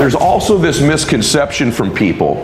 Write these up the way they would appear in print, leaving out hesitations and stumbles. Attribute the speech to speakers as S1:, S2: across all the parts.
S1: there's also this misconception from people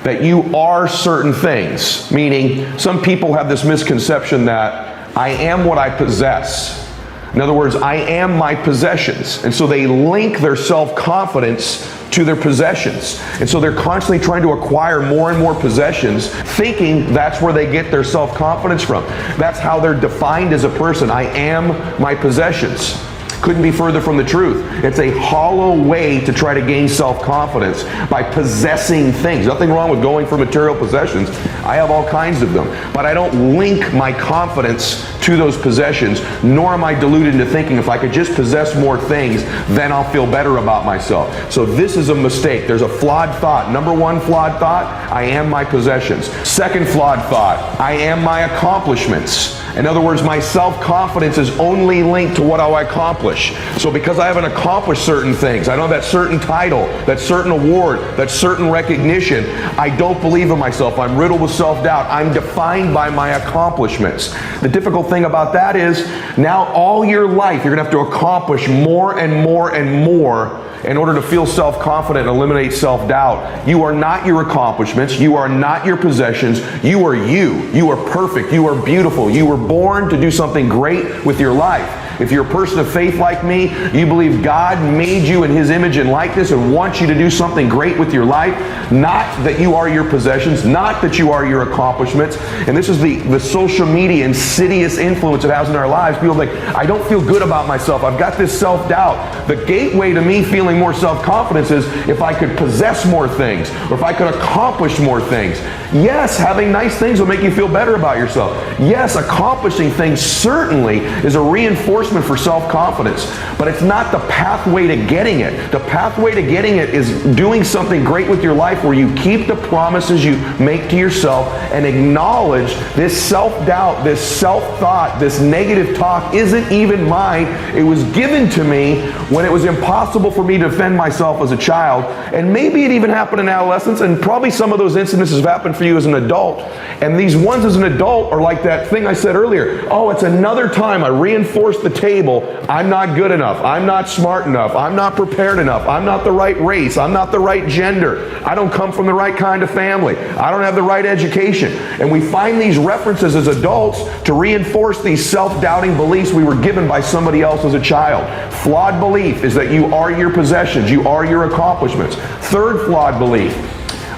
S1: that you are certain things. Meaning, some people have this misconception that I am what I possess. In other words, I am my possessions. And so they link their self-confidence to their possessions. And so they're constantly trying to acquire more and more possessions, thinking that's where they get their self-confidence from. That's how they're defined as a person. I am my possessions. Couldn't be further from the truth. It's a hollow way to try to gain self-confidence by possessing things. Nothing wrong with going for material possessions. I have all kinds of them. But I don't link my confidence to those possessions, nor am I deluded into thinking if I could just possess more things, then I'll feel better about myself. So this is a mistake. There's a flawed thought. Number one flawed thought, I am my possessions. Second flawed thought, I am my accomplishments. In other words, my self-confidence is only linked to what I accomplish. So because I haven't accomplished certain things, I don't have that certain title, that certain award, that certain recognition, I don't believe in myself. I'm riddled with self-doubt. I'm defined by my accomplishments. The difficult thing about that is now all your life you're going to have to accomplish more and more and more in order to feel self-confident and eliminate self-doubt. You are not your accomplishments. You are not your possessions. You are you. You are perfect. You are beautiful. You were born to do something great with your life. If you're a person of faith like me, you believe God made you in His image and likeness and wants you to do something great with your life, not that you are your possessions, not that you are your accomplishments. And this is the social media insidious influence it has in our lives. People think, I don't feel good about myself. I've got this self-doubt. The gateway to me feeling more self-confidence is if I could possess more things, or if I could accomplish more things. Yes, having nice things will make you feel better about yourself. Yes, accomplishing things certainly is a reinforcement for self-confidence, but it's not the pathway to getting it. The pathway to getting it is doing something great with your life where you keep the promises you make to yourself and acknowledge this self-doubt, this self-thought, this negative talk isn't even mine. It was given to me when it was impossible for me to defend myself as a child, and maybe it even happened in adolescence, and probably some of those incidences have happened for you as an adult. And these ones as an adult are like that thing I said earlier. Oh, it's another time I reinforced the table. I'm not good enough. I'm not smart enough. I'm not prepared enough. I'm not the right race. I'm not the right gender. I don't come from the right kind of family. I don't have the right education. And we find these references as adults to reinforce these self-doubting beliefs we were given by somebody else as a child. Flawed belief is that you are your possessions. You are your accomplishments. Third flawed belief,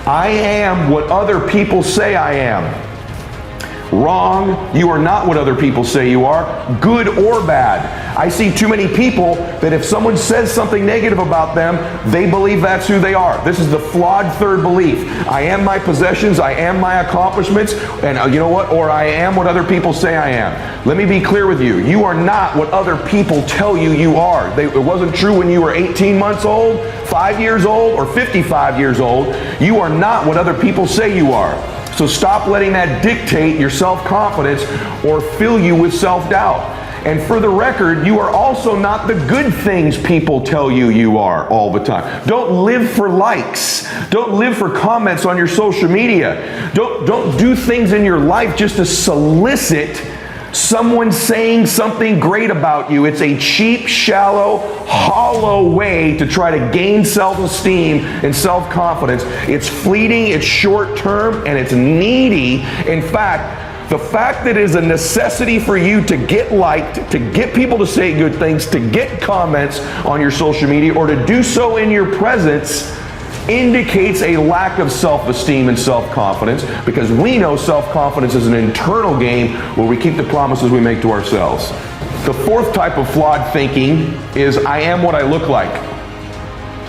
S1: I am what other people say I am. Wrong. You are not what other people say you are, good or bad. I see too many people that if someone says something negative about them, they believe that's who they are. This is the flawed third belief. I am my possessions, I am my accomplishments, and you know what? Or I am what other people say I am. Let me be clear with you. You are not what other people tell you you are. It wasn't true when you were 18 months old, 5 years old, or 55 years old. You are not what other people say you are. So stop letting that dictate your self-confidence or fill you with self-doubt. And for the record, you are also not the good things people tell you you are all the time. Don't live for likes. Don't live for comments on your social media. Don't do things in your life just to solicit someone saying something great about you. It's a cheap, shallow, hollow way to try to gain self-esteem and self-confidence. It's fleeting, it's short-term, and it's needy. In fact, the fact that it is a necessity for you to get liked, to get people to say good things, to get comments on your social media, or to do so in your presence indicates a lack of self-esteem and self-confidence, because we know self-confidence is an internal game where we keep the promises we make to ourselves. The fourth type of flawed thinking is I am what I look like.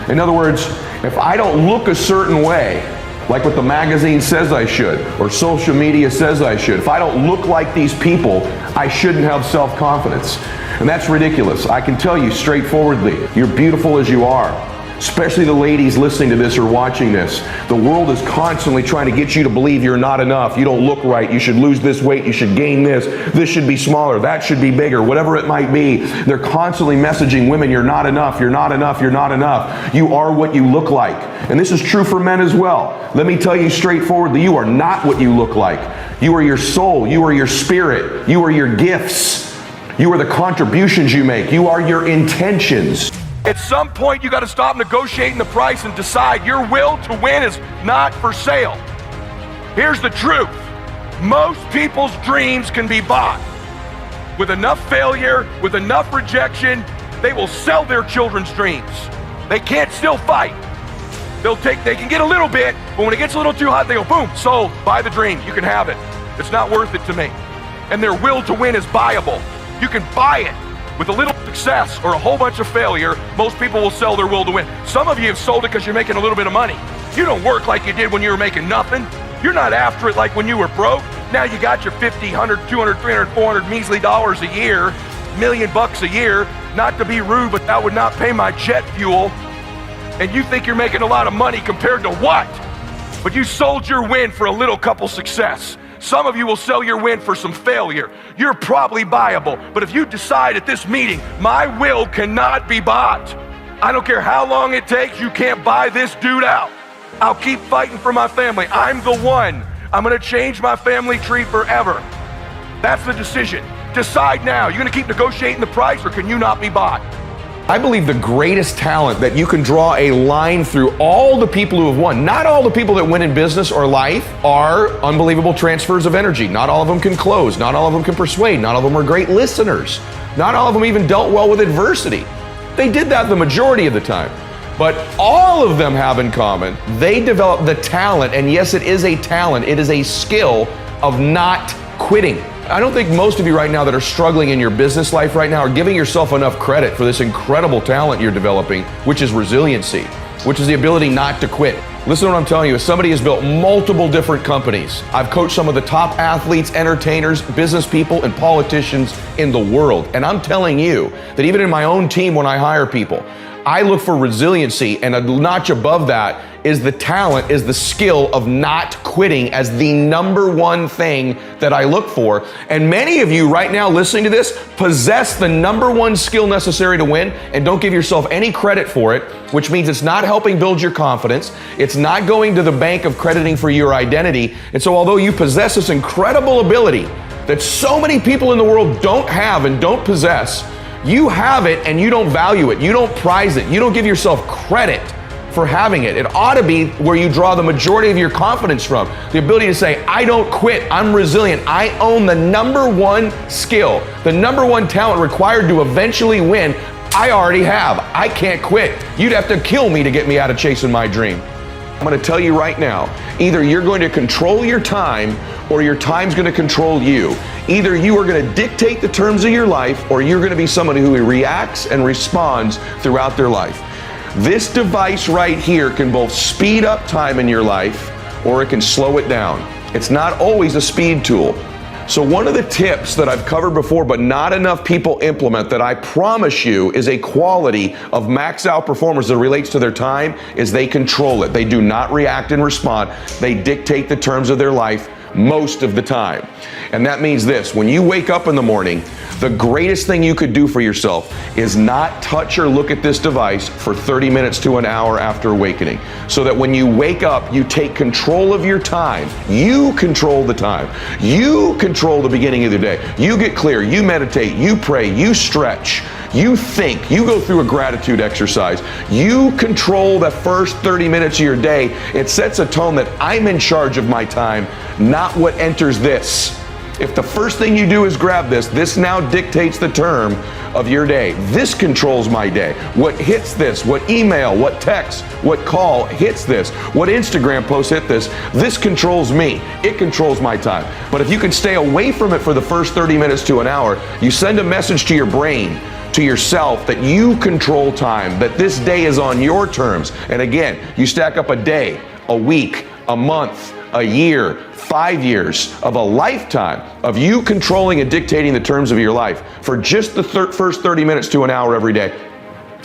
S1: In other words, if I don't look a certain way, like what the magazine says I should, or social media says I should, if I don't look like these people, I shouldn't have self-confidence. And that's ridiculous. I can tell you straightforwardly, you're beautiful as you are. Especially the ladies listening to this or watching this. The world is constantly trying to get you to believe you're not enough. You don't look right. You should lose this weight. You should gain this. This should be smaller. That should be bigger. Whatever it might be. They're constantly messaging women, you're not enough. You're not enough. You're not enough. You are what you look like. And this is true for men as well. Let me tell you straightforwardly, you are not what you look like. You are your soul. You are your spirit. You are your gifts. You are the contributions you make. You are your intentions.
S2: At some point, you got to stop negotiating the price and decide your will to win is not for sale. Here's the truth. Most people's dreams can be bought. With enough failure, with enough rejection, they will sell their children's dreams. They can't still fight. They can get a little bit, but when it gets a little too hot, they go, boom, sold, buy the dream, you can have it. It's not worth it to me. And their will to win is buyable. You can buy it. With a little success or a whole bunch of failure, most people will sell their will to win. Some of you have sold it because you're making a little bit of money. You don't work like you did when you were making nothing. You're not after it like when you were broke. Now you got your 50, 100, 200, 300, 400 measly dollars a year, $1 million a year. Not to be rude, but that would not pay my jet fuel. And you think you're making a lot of money compared to what? But you sold your win for a little couple success. Some of you will sell your win for some failure. You're probably buyable, but if you decide at this meeting, my will cannot be bought. I don't care how long it takes, you can't buy this dude out. I'll keep fighting for my family. I'm the one. I'm gonna change my family tree forever. That's the decision. Decide now. You're gonna keep negotiating the price, or can you not be bought?
S1: I believe the greatest talent that you can draw a line through all the people who have won. Not all the people that win in business or life are unbelievable transfers of energy. Not all of them can close. Not all of them can persuade. Not all of them are great listeners. Not all of them even dealt well with adversity. They did that the majority of the time. But all of them have in common, they developed the talent, and yes, it is a talent, it is a skill of not quitting. I don't think most of you right now that are struggling in your business life right now are giving yourself enough credit for this incredible talent you're developing, which is resiliency, which is the ability not to quit. Listen to what I'm telling you. As somebody who's built multiple different companies, I've coached some of the top athletes, entertainers, business people, and politicians in the world. And I'm telling you that even in my own team, when I hire people, I look for resiliency, and a notch above that is the talent, is the skill of not quitting as the number one thing that I look for. And many of you right now listening to this possess the number one skill necessary to win and don't give yourself any credit for it, which means it's not helping build your confidence. It's not going to the bank of crediting for your identity. And so although you possess this incredible ability that so many people in the world don't have and don't possess, you have it and you don't value it. You don't prize it. You don't give yourself credit for having it. It ought to be where you draw the majority of your confidence from. The ability to say, I don't quit, I'm resilient. I own the number one skill, the number one talent required to eventually win. I already have. I can't quit. You'd have to kill me to get me out of chasing my dream. I'm going to tell you right now, either you're going to control your time or your time's going to control you. Either you are going to dictate the terms of your life or you're going to be somebody who reacts and responds throughout their life. This device right here can both speed up time in your life or it can slow it down. It's not always a speed tool. So one of the tips that I've covered before but not enough people implement that I promise you is a quality of max out performers that relates to their time is they control it. They do not react and respond. They dictate the terms of their life most of the time. And that means this: when you wake up in the morning, the greatest thing you could do for yourself is not touch or look at this device for 30 minutes to an hour after awakening. So that when you wake up, you take control of your time. You control the time. You control the beginning of the day. You get clear, you meditate, you pray, you stretch, you think, you go through a gratitude exercise. You control the first 30 minutes of your day. It sets a tone that I'm in charge of my time, not what enters this. If the first thing you do is grab this, this now dictates the term of your day. This controls my day. What hits this, what email, what text, what call hits this, what Instagram post hit this, this controls me. It controls my time. But if you can stay away from it for the first 30 minutes to an hour, you send a message to your brain, to yourself, that you control time, that this day is on your terms. And again, you stack up a day, a week, a month, a year, 5 years of a lifetime of you controlling and dictating the terms of your life for just the first 30 minutes to an hour every day.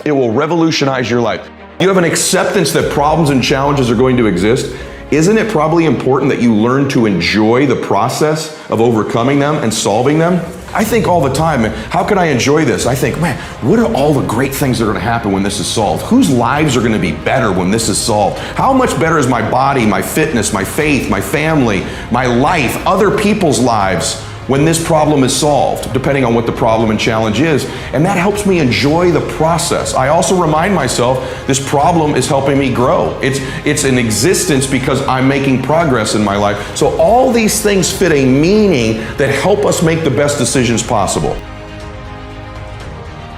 S1: It will revolutionize your life. You have an acceptance that problems and challenges are going to exist. Isn't it probably important that you learn to enjoy the process of overcoming them and solving them? I think all the time, how can I enjoy this? I think, man, what are all the great things that are going to happen when this is solved? Whose lives are going to be better when this is solved? How much better is my body, my fitness, my faith, my family, my life, other people's lives when this problem is solved, depending on what the problem and challenge is, and that helps me enjoy the process. I also remind myself this problem is helping me grow. It's in existence because I'm making progress in my life. So all these things fit a meaning that help us make the best decisions possible.